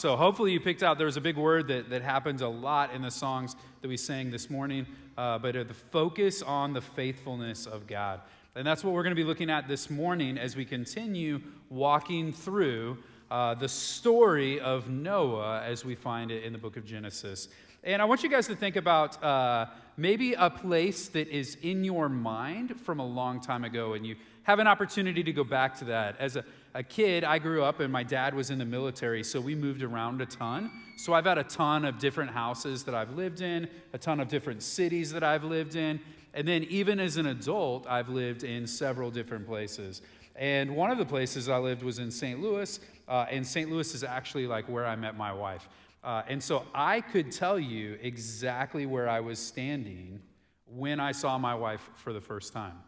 So hopefully you picked out there was a big word that happens a lot in the songs that we sang this morning, but the focus on the faithfulness of God. And that's what we're going to be looking at this morning as we continue walking through the story of Noah as we find it in the book of Genesis. And I want you guys to think about maybe a place that is in your mind from a long time ago, and you have an opportunity to go back to that. As a kid, I grew up and my dad was in the military, so we moved around a ton. So I've had a ton of different houses that I've lived in, a ton of different cities that I've lived in, and then even as an adult, I've lived in several different places. And one of the places I lived was in St. Louis, and St. Louis is actually like where I met my wife. And so I could tell you exactly where I was standing when I saw my wife for the first time.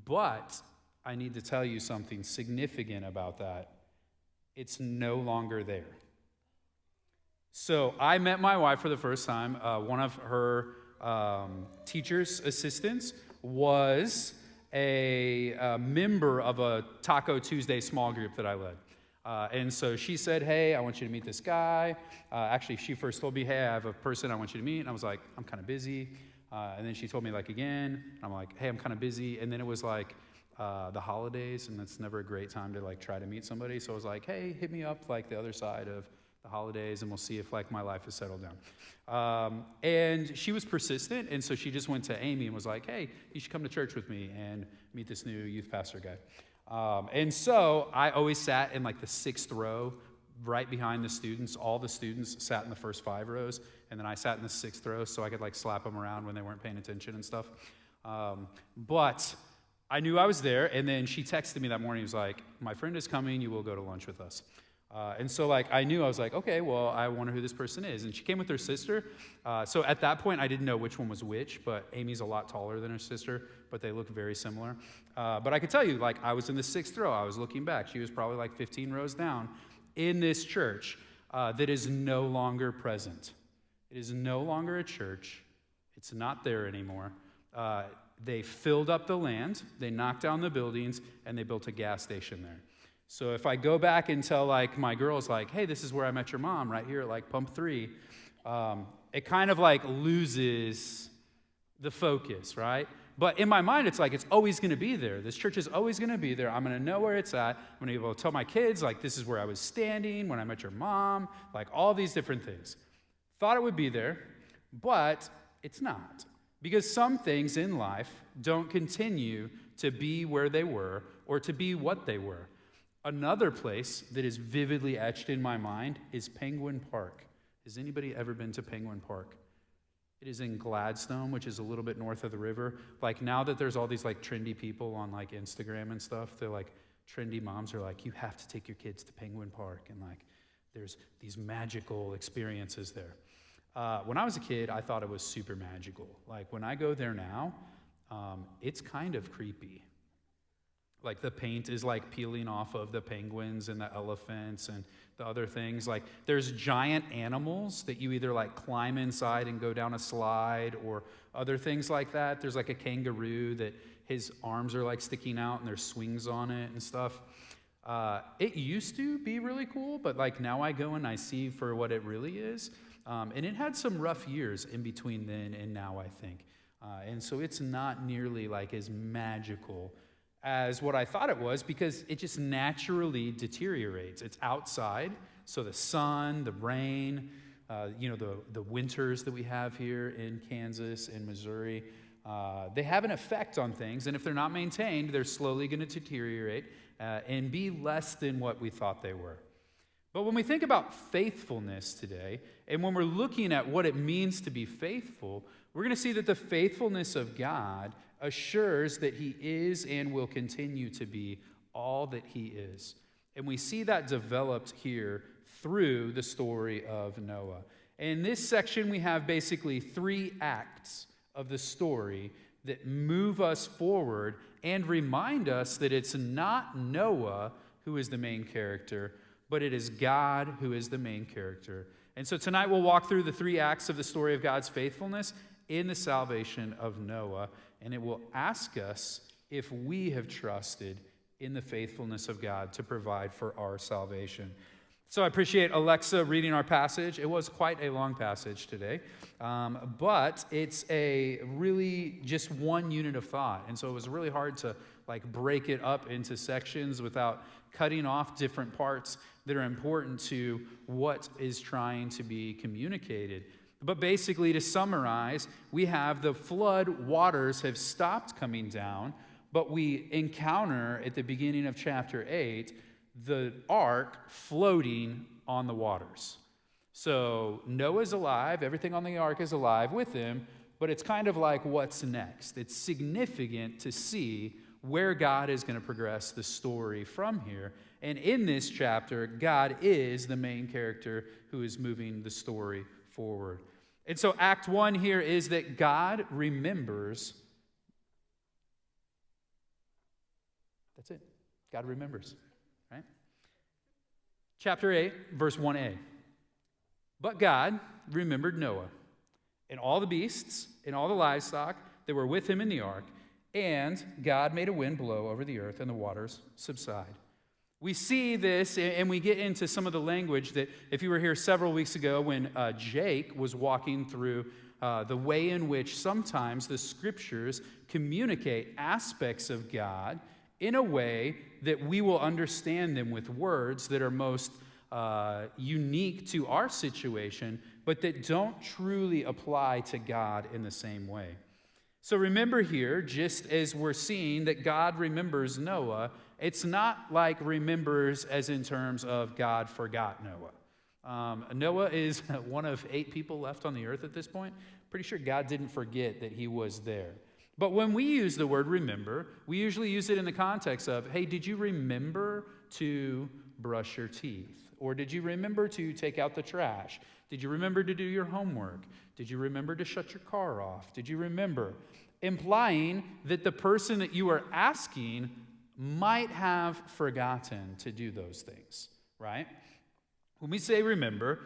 But I need to tell you something significant about that. It's no longer there. So I met my wife for the first time. One of her teacher's assistants was a member of a Taco Tuesday small group that I led. And so she said, hey, I want you to meet this guy. Actually, she first told me, hey, I have a person I want you to meet. And I was like, I'm kind of busy. And then she told me like again. I'm like, hey, I'm kind of busy. And then it was like the holidays, and that's never a great time to like try to meet somebody. So I was like, hey, hit me up like the other side of the holidays, and we'll see if like my life is settled down. And she was persistent, and so she just went to Amy and was like, hey, you should come to church with me and meet this new youth pastor guy. And so I always sat in like the 6th row, right behind the students. All the students sat in the first 5 rows, and then I sat in the 6th row so I could like slap them around when they weren't paying attention and stuff. But I knew I was there, and then she texted me that morning. She was like, my friend is coming, you will go to lunch with us. And so like I knew, I was like, okay, well, I wonder who this person is. And she came with her sister. So at that point, I didn't know which one was which, but Amy's a lot taller than her sister, but they look very similar. But I could tell you, like, I was in the 6th row. I was looking back. She was probably like 15 rows down in this church that is no longer present. It is no longer a church. It's not there anymore. They filled up the land, they knocked down the buildings, and they built a gas station there. So if I go back and tell like my girls like, hey, this is where I met your mom, right here at like Pump 3, it kind of like loses the focus, right? But in my mind, it's like it's always going to be there. This church is always going to be there. I'm going to know where it's at. I'm going to be able to tell my kids like this is where I was standing when I met your mom, like all these different things. Thought it would be there, but it's not. Because some things in life don't continue to be where they were or to be what they were. Another place that is vividly etched in my mind is Penguin Park. Has anybody ever been to Penguin Park? It is in Gladstone, which is a little bit north of the river. Like now that there's all these like trendy people on like Instagram and stuff, they're like trendy moms are like, you have to take your kids to Penguin Park. And like there's these magical experiences there. When I was a kid, I thought it was super magical. Like when I go there now, it's kind of creepy. Like the paint is like peeling off of the penguins and the elephants and the other things. Like there's giant animals that you either like climb inside and go down a slide or other things like that. There's like a kangaroo that his arms are like sticking out and there's swings on it and stuff. It used to be really cool, but like now I go and I see for what it really is. And it had some rough years in between then and now, I think. And so it's not nearly like as magical as what I thought it was because it just naturally deteriorates. It's outside, so the sun, the rain, the winters that we have here in Kansas and Missouri, they have an effect on things. And if they're not maintained, they're slowly going to deteriorate and be less than what we thought they were. But when we think about faithfulness today, and when we're looking at what it means to be faithful, we're going to see that the faithfulness of God assures that he is and will continue to be all that he is. And we see that developed here through the story of Noah. In this section, we have basically 3 acts of the story that move us forward and remind us that it's not Noah who is the main character, but it is God who is the main character. And so tonight we'll walk through the 3 acts of the story of God's faithfulness in the salvation of Noah, and it will ask us if we have trusted in the faithfulness of God to provide for our salvation. So I appreciate Alexa reading our passage. It was quite a long passage today, but it's a really just one unit of thought. And so it was really hard to break it up into sections without cutting off different parts that are important to what is trying to be communicated. But basically, to summarize, we have the flood waters have stopped coming down, but we encounter at the beginning of chapter 8 the ark floating on the waters. So Noah's alive, everything on the ark is alive with him, but it's kind of like what's next. It's significant to see where God is going to progress the story from here. And in this chapter, God is the main character who is moving the story forward. And so Act 1 here is that God remembers. That's it. God remembers. Right? Chapter 8, verse 1a. But God remembered Noah and all the beasts and all the livestock that were with him in the ark, and God made a wind blow over the earth, and the waters subside. We see this, and we get into some of the language that, if you were here several weeks ago when Jake was walking through the way in which sometimes the scriptures communicate aspects of God in a way that we will understand them with words that are most unique to our situation, but that don't truly apply to God in the same way. So remember here, just as we're seeing that God remembers Noah, it's not like remembers as in terms of God forgot Noah. Noah is one of 8 people left on the earth at this point. Pretty sure God didn't forget that he was there. But when we use the word remember, we usually use it in the context of, hey, did you remember to brush your teeth? Or did you remember to take out the trash? Did you remember to do your homework? Did you remember to shut your car off? Did you remember? Implying that the person that you are asking might have forgotten to do those things, right? When we say remember,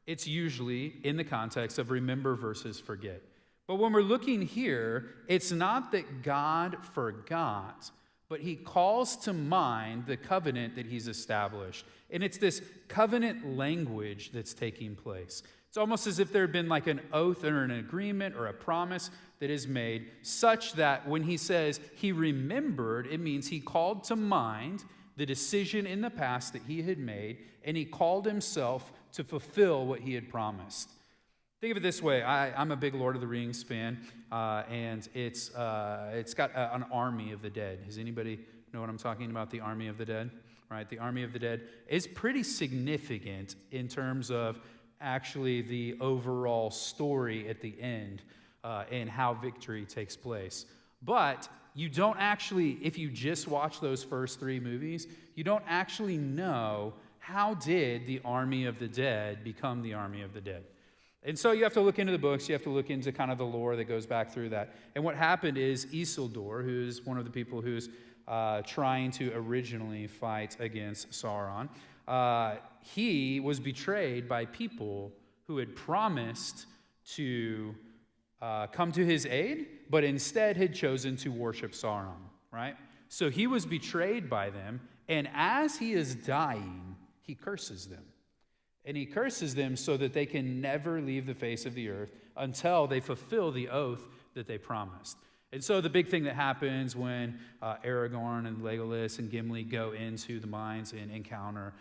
it's usually in the context of remember versus forget. But when we're looking here, it's not that God forgot, but he calls to mind the covenant that he's established. And it's this covenant language that's taking place. It's almost as if there had been like an oath or an agreement or a promise that is made, such that when he says he remembered, it means he called to mind the decision in the past that he had made, and he called himself to fulfill what he had promised. Think of it this way. I'm a big Lord of the Rings fan, and it's got an army of the dead. Does anybody know what I'm talking about, the army of the dead? Right? The army of the dead is pretty significant in terms of actually the overall story at the end and how victory takes place. But you don't actually, if you just watch those first 3 movies, you don't actually know how did the army of the dead become the army of the dead. And so you have to look into the books, you have to look into kind of the lore that goes back through that. And what happened is Isildur, who's one of the people who's trying to originally fight against Sauron, he was betrayed by people who had promised to come to his aid, but instead had chosen to worship Sauron, right? So he was betrayed by them, and as he is dying, he curses them. And he curses them so that they can never leave the face of the earth until they fulfill the oath that they promised. And so the big thing that happens when Aragorn and Legolas and Gimli go into the mines and encounter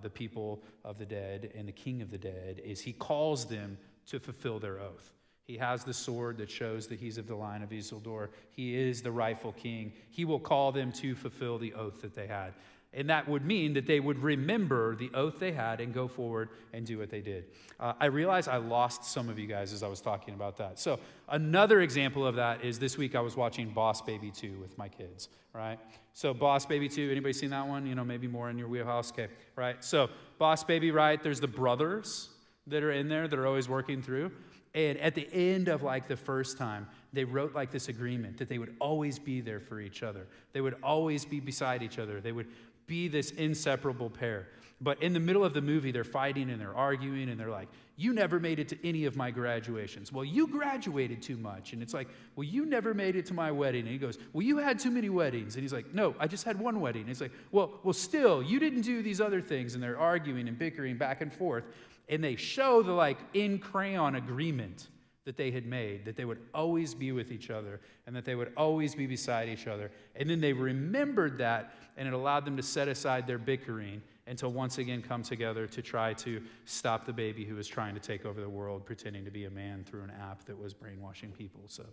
the people of the dead and the king of the dead is he calls them to fulfill their oath. He has the sword that shows that he's of the line of Isildur. He is the rightful king. He will call them to fulfill the oath that they had. And that would mean that they would remember the oath they had and go forward and do what they did. I realize I lost some of you guys as I was talking about that. So another example of that is this week I was watching Boss Baby 2 with my kids, right? So Boss Baby 2, anybody seen that one? You know, maybe more in your wheelhouse. Okay, right? So Boss Baby, right? There's the brothers that are in there that are always working through. And at the end of like the first time, they wrote like this agreement that they would always be there for each other. They would always be beside each other. They would be this inseparable pair. But in the middle of the movie, they're fighting and they're arguing and they're like, you never made it to any of my graduations. Well, you graduated too much. And it's like, well, you never made it to my wedding. And he goes, well, you had too many weddings. And he's like, no, I just had one wedding. And he's like, well, still, you didn't do these other things. And they're arguing and bickering back and forth. And they show the like in crayon agreement that they had made, that they would always be with each other and that they would always be beside each other. And then they remembered that, and it allowed them to set aside their bickering and to once again come together to try to stop the baby who was trying to take over the world, pretending to be a man through an app that was brainwashing people. So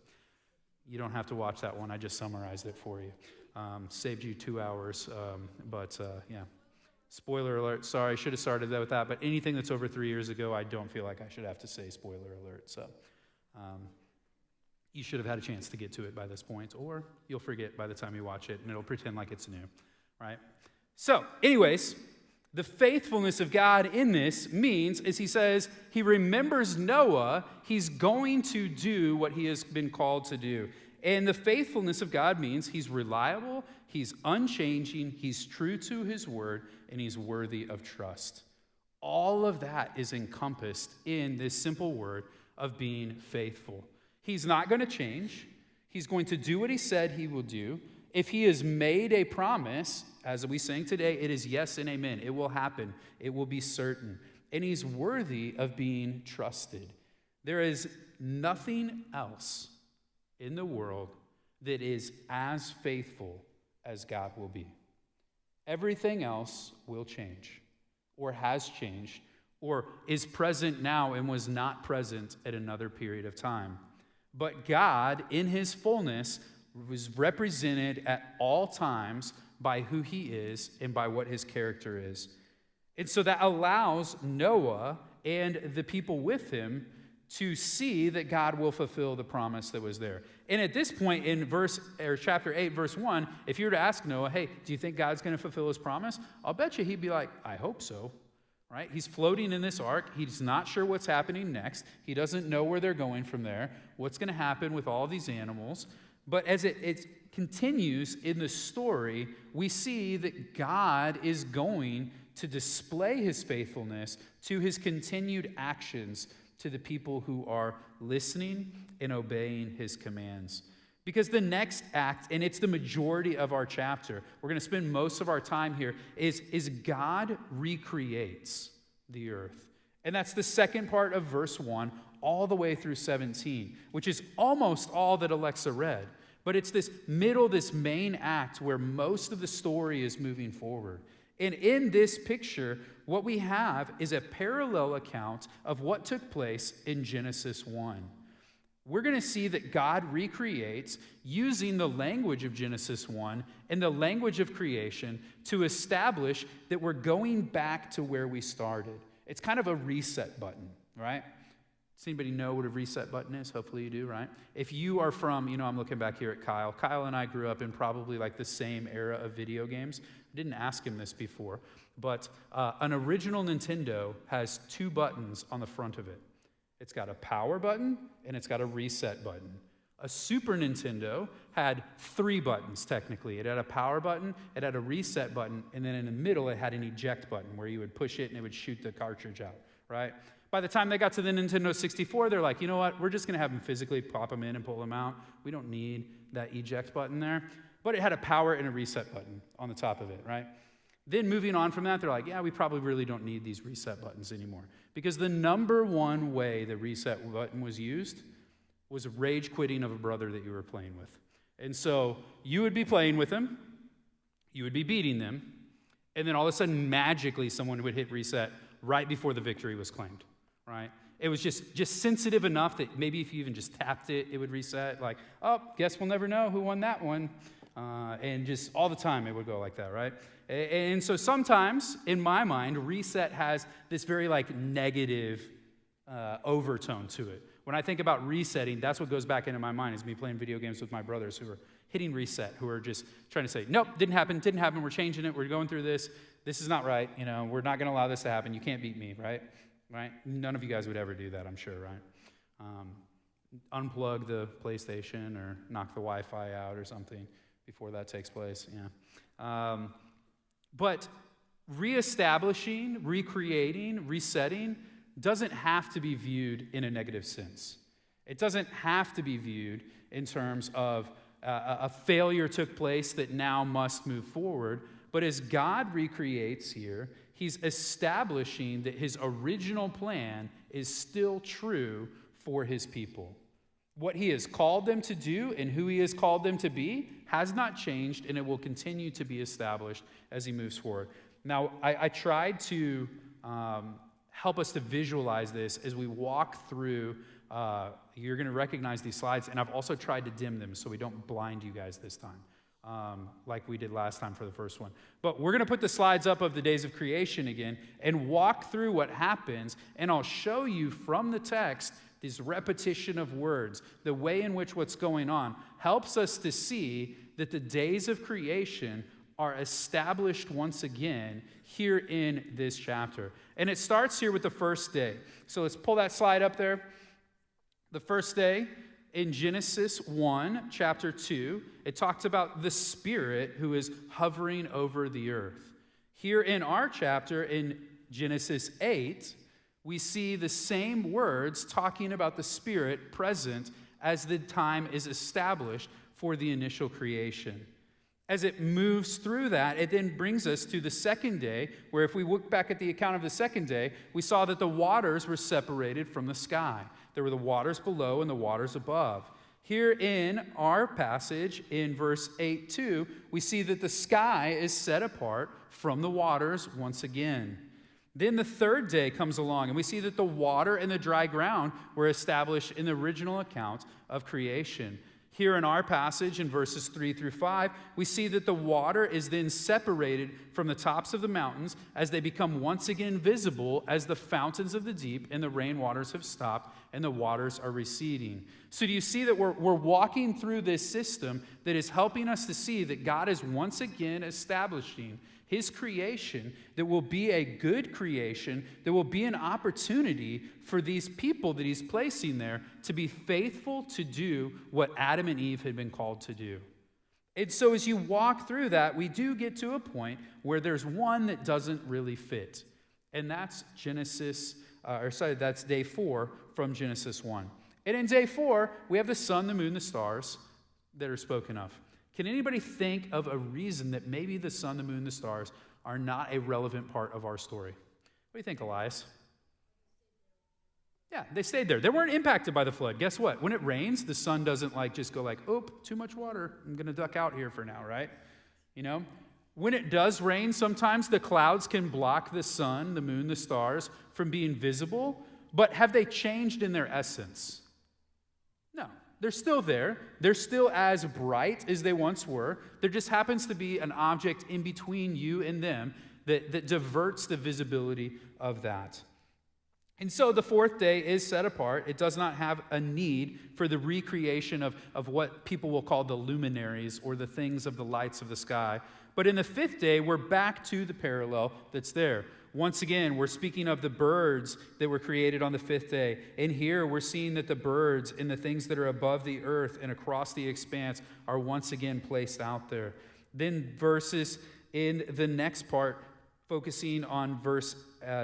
you don't have to watch that one. I just summarized it for you. Saved you 2 hours, yeah. Spoiler alert. Sorry, I should have started with that. But anything that's over 3 years ago, I don't feel like I should have to say spoiler alert. So you should have had a chance to get to it by this point, or you'll forget by the time you watch it, and it'll pretend like it's new, right? So, anyways, the faithfulness of God in this means, as he says, he remembers Noah, he's going to do what he has been called to do. And the faithfulness of God means he's reliable, he's unchanging, he's true to his word, and he's worthy of trust. All of that is encompassed in this simple word of being faithful. He's not going to change. He's going to do what he said he will do. If he has made a promise, as we sang today, it is yes and amen. It will happen. It will be certain. And he's worthy of being trusted. There is nothing else in the world that is as faithful as God will be. Everything else will change, or has changed, or is present now and was not present at another period of time. But God, in his fullness, was represented at all times by who he is and by what his character is. And so that allows Noah and the people with him to see that God will fulfill the promise that was there. And at this point in chapter 8, verse 1, if you were to ask Noah, hey, do you think God's going to fulfill his promise? I'll bet you he'd be like, I hope so. Right? He's floating in this ark. He's not sure what's happening next. He doesn't know where they're going from there, what's going to happen with all these animals. But as it continues in the story, we see that God is going to display his faithfulness to his continued actions to the people who are listening and obeying his commands. Because the next act, and it's the majority of our chapter, we're going to spend most of our time here, is God recreates the earth. And that's the second part of verse 1 all the way through 17, which is almost all that Alexa read. But it's this main act where most of the story is moving forward. And in this picture, what we have is a parallel account of what took place in Genesis 1. We're going to see that God recreates using the language of Genesis 1 and the language of creation to establish that we're going back to where we started. It's kind of a reset button, right? Does anybody know what a reset button is? Hopefully you do, right? If you are from, I'm looking back here at Kyle. Kyle and I grew up in probably like the same era of video games. I didn't ask him this before, but an original Nintendo has 2 buttons on the front of it. It's got a power button, and it's got a reset button. A Super Nintendo had 3 buttons, technically. It had a power button, it had a reset button, and then in the middle, it had an eject button where you would push it and it would shoot the cartridge out, right? By the time they got to the Nintendo 64, they're like, you know what? We're just going to have them physically pop them in and pull them out. We don't need that eject button there. But it had a power and a reset button on the top of it, right? Then moving on from that, they're like, yeah, we probably really don't need these reset buttons anymore. Because the number one way the reset button was used was rage quitting of a brother that you were playing with. And so you would be playing with them, you would be beating them, and then all of a sudden, magically, someone would hit reset right before the victory was claimed, right? It was just sensitive enough that maybe if you even just tapped it, it would reset. Like, oh, guess we'll never know who won that one. And just all the time it would go like that, right? And so sometimes, in my mind, reset has this very negative overtone to it. When I think about resetting, that's what goes back into my mind is me playing video games with my brothers who are hitting reset, who are just trying to say, nope, didn't happen, we're changing it, we're going through this is not right, we're not going to allow this to happen, you can't beat me, right? None of you guys would ever do that, I'm sure, right? Unplug the PlayStation or knock the Wi-Fi out or something before that takes place, yeah. But Reestablishing, recreating, resetting doesn't have to be viewed in a negative sense. It doesn't have to be viewed in terms of a failure took place that now must move forward. But as God recreates here, he's establishing that his original plan is still true for his people. What he has called them to do and who he has called them to be has not changed, and it will continue to be established as he moves forward. Now, I tried to help us to visualize this as we walk through. You're going to recognize these slides, and I've also tried to dim them so we don't blind you guys this time, like we did last time for the first one. But we're going to put the slides up of the days of creation again and walk through what happens, and I'll show you from the text this repetition of words, the way in which what's going on helps us to see that the days of creation are established once again here in this chapter. And it starts here with the first day. So let's pull that slide up there. The first day in Genesis 1, chapter 2, it talks about the Spirit who is hovering over the earth. Here in our chapter, in Genesis 8, we see the same words talking about the Spirit present as the time is established for the initial creation. As it moves through that, it then brings us to the second day, where if we look back at the account of the second day, we saw that the waters were separated from the sky. There were the waters below and the waters above. Here in our passage, in verse 8-2, we see that the sky is set apart from the waters once again. Then the third day comes along, and we see that the water and the dry ground were established in the original account of creation. Here in our passage, in verses 3-5, we see that the water is then separated from the tops of the mountains as they become once again visible as the fountains of the deep and the rain waters have stopped and the waters are receding. So do you see that we're walking through this system that is helping us to see that God is once again establishing his creation that will be a good creation, that will be an opportunity for these people that he's placing there to be faithful to do what Adam and Eve had been called to do. And so as you walk through that, we do get to a point where there's one that doesn't really fit. And that's that's day 4 from Genesis 1. And in day 4, we have the sun, the moon, the stars that are spoken of. Can anybody think of a reason that maybe the sun, the moon, the stars are not a relevant part of our story? What do you think, Elias? Yeah, they stayed there. They weren't impacted by the flood. Guess what? When it rains, the sun doesn't just go oh, too much water. I'm going to duck out here for now, right? You know? When it does rain, sometimes the clouds can block the sun, the moon, the stars from being visible. But have they changed in their essence? No. They're still there. They're still as bright as they once were. There just happens to be an object in between you and them that diverts the visibility of that. And so the fourth day is set apart. It does not have a need for the recreation of what people will call the luminaries or the things of the lights of the sky. But in the fifth day, we're back to the parallel that's there. Once again, we're speaking of the birds that were created on the fifth day. And here we're seeing that the birds and the things that are above the earth and across the expanse are once again placed out there. Then verses in the next part, focusing on verse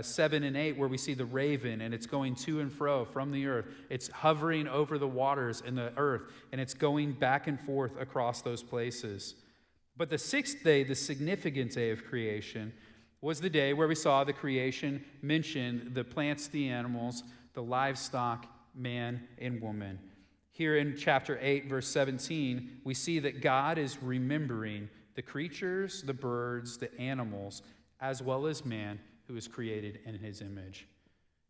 7 and 8, where we see the raven, and it's going to and fro from the earth. It's hovering over the waters and the earth, and it's going back and forth across those places. But the sixth day, the significant day of creation, was the day where we saw the creation mentioned, the plants, the animals, the livestock, man and woman. Here in chapter 8, verse 17, we see that God is remembering the creatures, the birds, the animals, as well as man who is created in his image.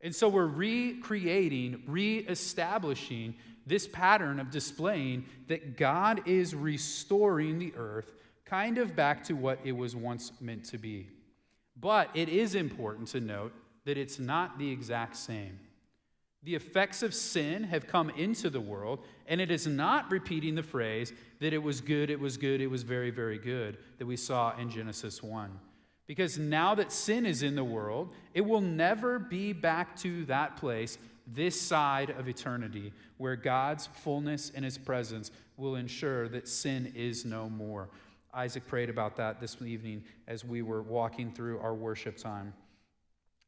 And so we're recreating, reestablishing this pattern of displaying that God is restoring the earth kind of back to what it was once meant to be. But it is important to note that it's not the exact same. The effects of sin have come into the world, and it is not repeating the phrase that it was good, it was good, it was very, very good that we saw in Genesis 1. Because now that sin is in the world, it will never be back to that place this side of eternity where God's fullness and his presence will ensure that sin is no more. Isaac prayed about that this evening as we were walking through our worship time.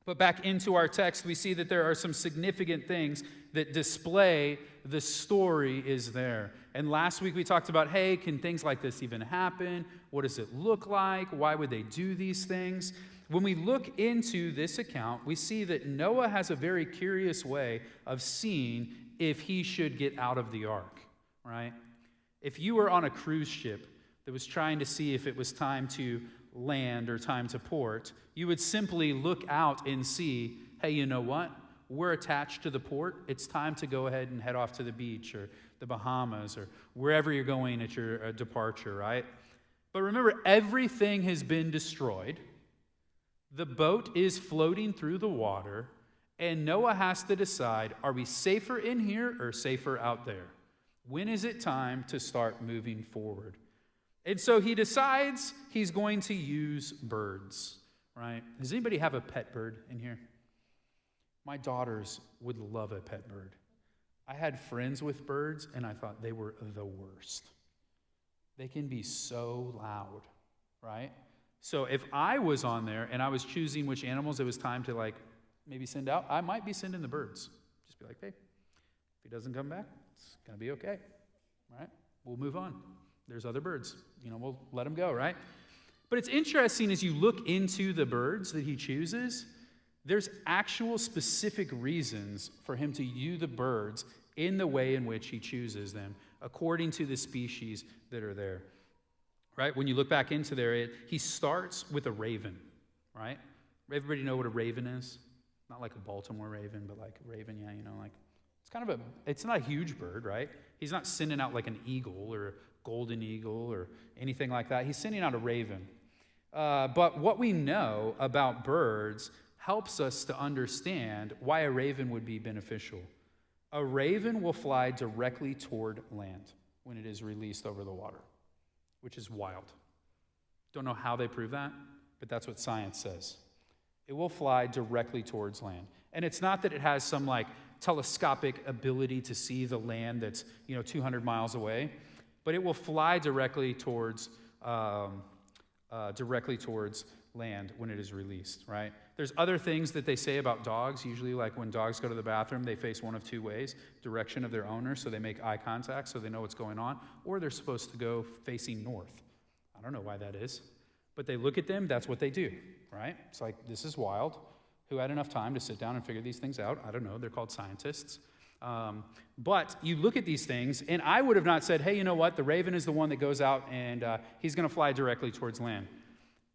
But back into our text, we see that there are some significant things that display the story is there. And last week we talked about, hey, can things like this even happen? What does it look like? Why would they do these things? When we look into this account, we see that Noah has a very curious way of seeing if he should get out of the ark, right? If you were on a cruise ship that was trying to see if it was time to land or time to port, you would simply look out and see, hey, you know what? We're attached to the port. It's time to go ahead and head off to the beach or the Bahamas or wherever you're going at your departure, right? But remember, everything has been destroyed. The boat is floating through the water, and Noah has to decide, are we safer in here or safer out there? When is it time to start moving forward? And so he decides he's going to use birds, right? Does anybody have a pet bird in here? My daughters would love a pet bird. I had friends with birds, and I thought they were the worst. They can be so loud, right? So if I was on there and I was choosing which animals it was time to like maybe send out, I might be sending the birds. Just be like, hey, if he doesn't come back, it's going to be okay, right? We'll move on. There's other birds. We'll let them go, right? But it's interesting as you look into the birds that he chooses, there's actual specific reasons for him to use the birds in the way in which he chooses them, according to the species that are there, right? When you look back into there, he starts with a raven, right? Everybody know what a raven is? Not like a Baltimore raven, but like a raven, yeah, it's not a huge bird, right? He's not sending out like an eagle or a golden eagle or anything like that. He's sending out a raven. But what we know about birds helps us to understand why a raven would be beneficial. A raven will fly directly toward land when it is released over the water, which is wild. Don't know how they prove that, but that's what science says. It will fly directly towards land. And it's not that it has some like telescopic ability to see the land that's 200 miles away, but it will fly directly towards land when it is released, right? There's other things that they say about dogs. Usually, like when dogs go to the bathroom, they face one of two ways: direction of their owner, so they make eye contact so they know what's going on, or they're supposed to go facing north. I don't know why that is, but they look at them, that's what they do, right? It's like, this is wild. Who had enough time to sit down and figure these things out? I don't know. They're called scientists. But you look at these things, and I would have not said, hey, you know what? The raven is the one that goes out, and he's going to fly directly towards land.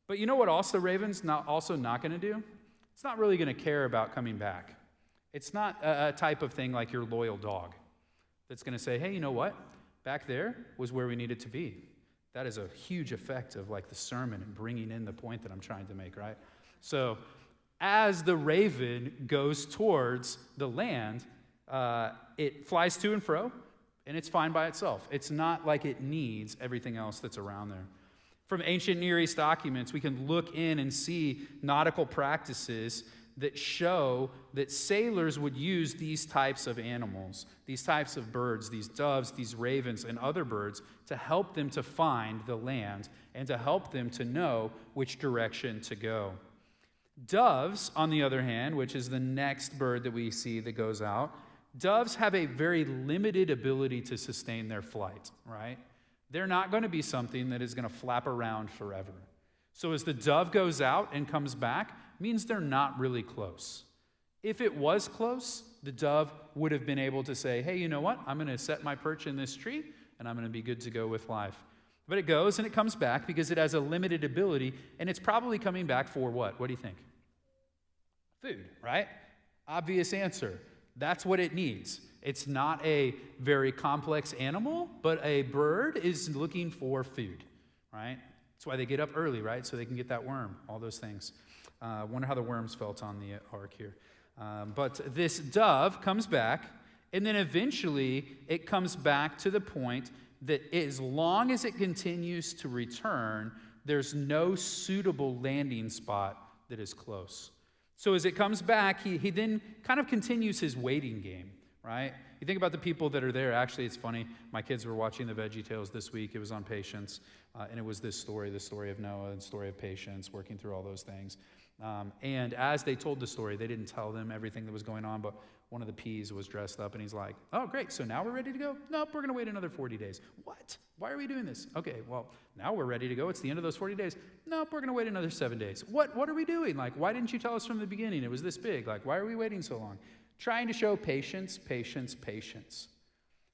But you know what else the raven's not going to do? It's not really going to care about coming back. It's not a type of thing like your loyal dog that's going to say, hey, you know what? Back there was where we needed to be. That is a huge effect of like the sermon and bringing in the point that I'm trying to make, right? So as the raven goes towards the land, it flies to and fro, and it's fine by itself. It's not like it needs everything else that's around there. From ancient Near East documents, we can look in and see nautical practices that show that sailors would use these types of animals, these types of birds, these doves, these ravens, and other birds to help them to find the land and to help them to know which direction to go. Doves, on the other hand, which is the next bird that we see that goes out, doves have a very limited ability to sustain their flight, right? They're not going to be something that is going to flap around forever. So as the dove goes out and comes back, means they're not really close. If it was close, the dove would have been able to say, hey, you know what? I'm going to set my perch in this tree, and I'm going to be good to go with life. But it goes and it comes back because it has a limited ability, and it's probably coming back for what? What do you think? Food, right? Obvious answer. That's what it needs. It's not a very complex animal, but a bird is looking for food, right? That's why they get up early, right? So they can get that worm, all those things. Wonder how the worms felt on the ark here. But this dove comes back, and then eventually it comes back to the point that as long as it continues to return, there's no suitable landing spot that is close. So as it comes back, he then kind of continues his waiting game, right? You think about the people that are there. Actually, it's funny. My kids were watching the VeggieTales this week. It was on patience, and it was this story, the story of Noah and story of patience, working through all those things. And as they told the story, they didn't tell them everything that was going on, but one of the P's was dressed up, and he's like, oh, great, so now we're ready to go? Nope, we're going to wait another 40 days. What? Why are we doing this? Okay, well, now we're ready to go. It's the end of those 40 days. Nope, we're going to wait another 7 days. What are we doing? Like, why didn't you tell us from the beginning? It was this big. Like, why are we waiting so long? Trying to show patience, patience, patience.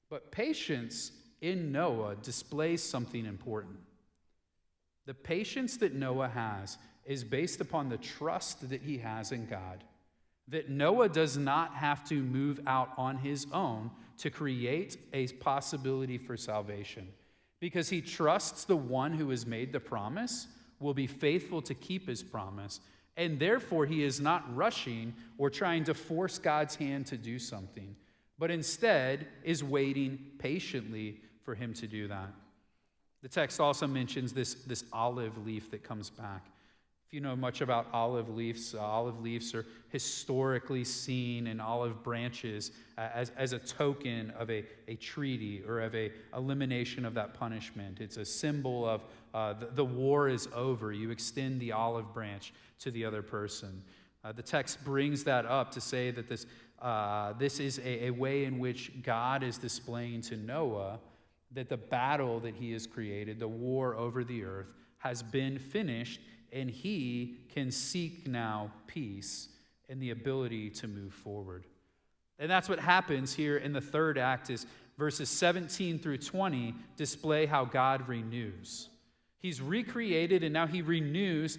But patience in Noah displays something important. The patience that Noah has is based upon the trust that he has in God. That Noah does not have to move out on his own to create a possibility for salvation, because he trusts the one who has made the promise will be faithful to keep his promise, and therefore he is not rushing or trying to force God's hand to do something, but instead is waiting patiently for him to do that. The text also mentions this olive leaf that comes back. If you know much about olive leaves are historically seen in olive branches as a token of a treaty or of a elimination of that punishment. It's a symbol of the war is over. You extend the olive branch to the other person. The text brings that up to say that this is a way in which God is displaying to Noah that the battle that he has created, the war over the earth, has been finished, and he can seek now peace and the ability to move forward. And that's what happens here in the third act, is verses 17 through 20 display how God renews. He's recreated, and now he renews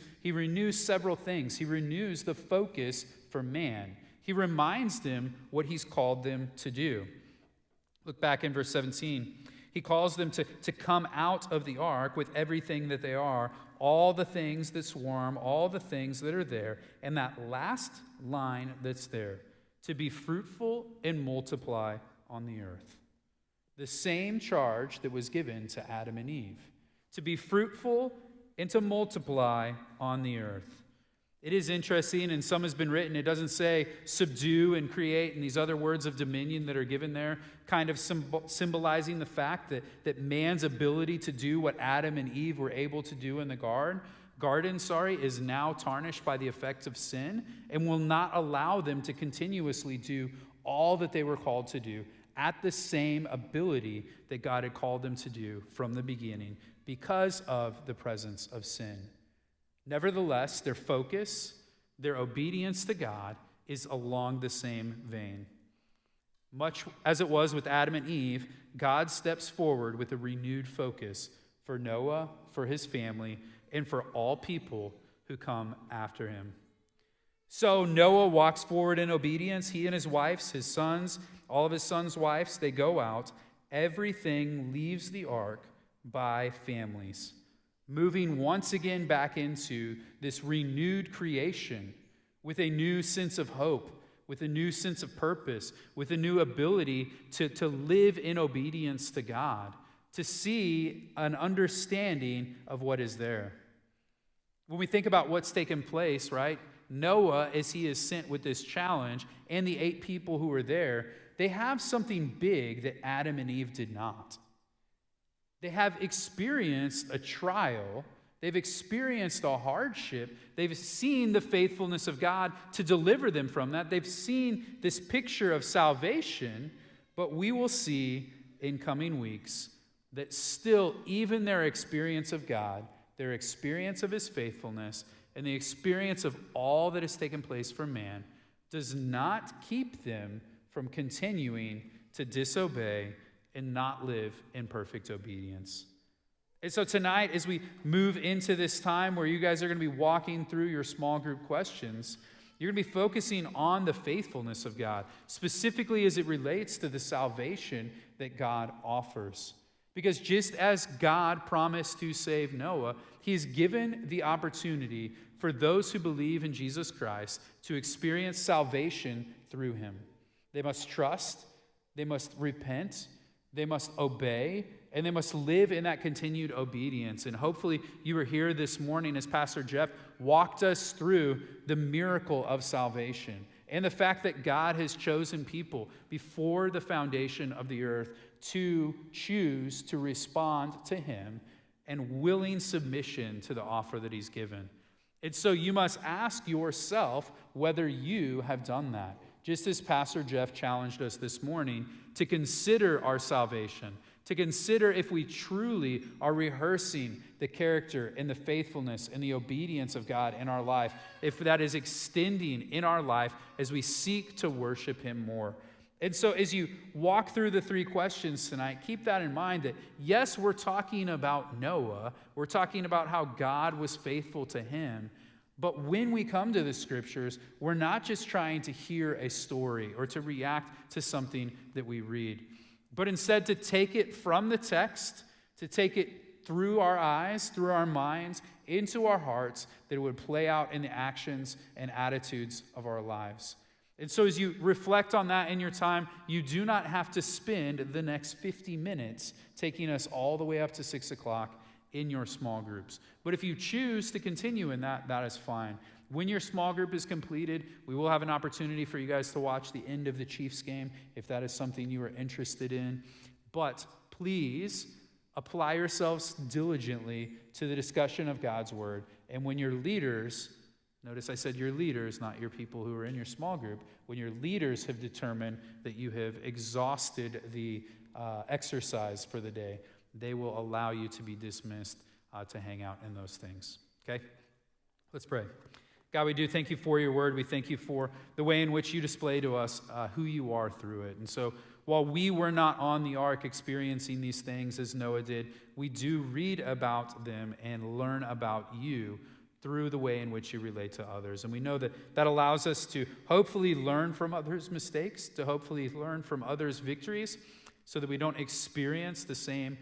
several things. He renews the focus for man. He reminds them what he's called them to do. Look back in verse 17. He calls them to come out of the ark with everything that they are, all the things that swarm, all the things that are there. And that last line that's there, to be fruitful and multiply on the earth. The same charge that was given to Adam and Eve, to be fruitful and to multiply on the earth. It is interesting, and some has been written, it doesn't say subdue and create and these other words of dominion that are given there, kind of symbolizing the fact that man's ability to do what Adam and Eve were able to do in the garden, is now tarnished by the effects of sin and will not allow them to continuously do all that they were called to do at the same ability that God had called them to do from the beginning because of the presence of sin. Nevertheless, their focus, their obedience to God is along the same vein. Much as it was with Adam and Eve, God steps forward with a renewed focus for Noah, for his family, and for all people who come after him. So Noah walks forward in obedience. He and his wives, his sons, all of his sons' wives, they go out. Everything leaves the ark by families, moving once again back into this renewed creation with a new sense of hope, with a new sense of purpose, with a new ability to live in obedience to God, to see an understanding of what is there. When we think about what's taken place, right? Noah, as he is sent with this challenge, and the 8 people who are there, they have something big that Adam and Eve did not. They have experienced a trial. They've experienced a hardship. They've seen the faithfulness of God to deliver them from that. They've seen this picture of salvation, but we will see in coming weeks that still, even their experience of God, their experience of his faithfulness, and the experience of all that has taken place for man does not keep them from continuing to disobey and not live in perfect obedience. And so tonight, as we move into this time where you guys are going to be walking through your small group questions, you're going to be focusing on the faithfulness of God, specifically as it relates to the salvation that God offers. Because just as God promised to save Noah, he's given the opportunity for those who believe in Jesus Christ to experience salvation through him. They must trust, they must repent, they must obey, and they must live in that continued obedience. And hopefully you were here this morning as Pastor Jeff walked us through the miracle of salvation and the fact that God has chosen people before the foundation of the earth to choose to respond to him and willing submission to the offer that he's given. And so you must ask yourself whether you have done that. Just as Pastor Jeff challenged us this morning to consider our salvation, to consider if we truly are rehearsing the character and the faithfulness and the obedience of God in our life, if that is extending in our life as we seek to worship him more. And so as you walk through the three questions tonight, keep that in mind that yes, we're talking about Noah, we're talking about how God was faithful to him, but when we come to the scriptures, we're not just trying to hear a story or to react to something that we read, but instead to take it from the text, to take it through our eyes, through our minds, into our hearts, that it would play out in the actions and attitudes of our lives. And so as you reflect on that in your time, you do not have to spend the next 50 minutes taking us all the way up to 6 o'clock in your small groups. But if you choose to continue in that, that is fine. When your small group is completed, we will have an opportunity for you guys to watch the end of the Chiefs game if that is something you are interested in. But please apply yourselves diligently to the discussion of God's word. And when your leaders, notice I said your leaders, not your people who are in your small group, when your leaders have determined that you have exhausted the exercise for the day, they will allow you to be dismissed to hang out in those things. Okay? Let's pray. God, we do thank you for your word. We thank you for the way in which you display to us who you are through it. And so while we were not on the ark experiencing these things as Noah did, we do read about them and learn about you through the way in which you relate to others. And we know that that allows us to hopefully learn from others' mistakes, to hopefully learn from others' victories, so that we don't experience the same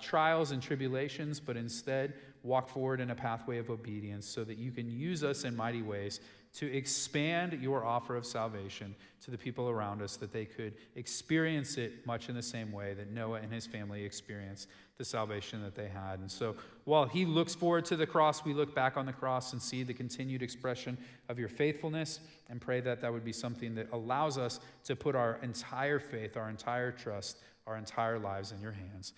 trials and tribulations, but instead walk forward in a pathway of obedience so that you can use us in mighty ways to expand your offer of salvation to the people around us, that they could experience it much in the same way that Noah and his family experienced the salvation that they had. And so while he looks forward to the cross, we look back on the cross and see the continued expression of your faithfulness, and pray that that would be something that allows us to put our entire faith, our entire trust, our entire lives in your hands.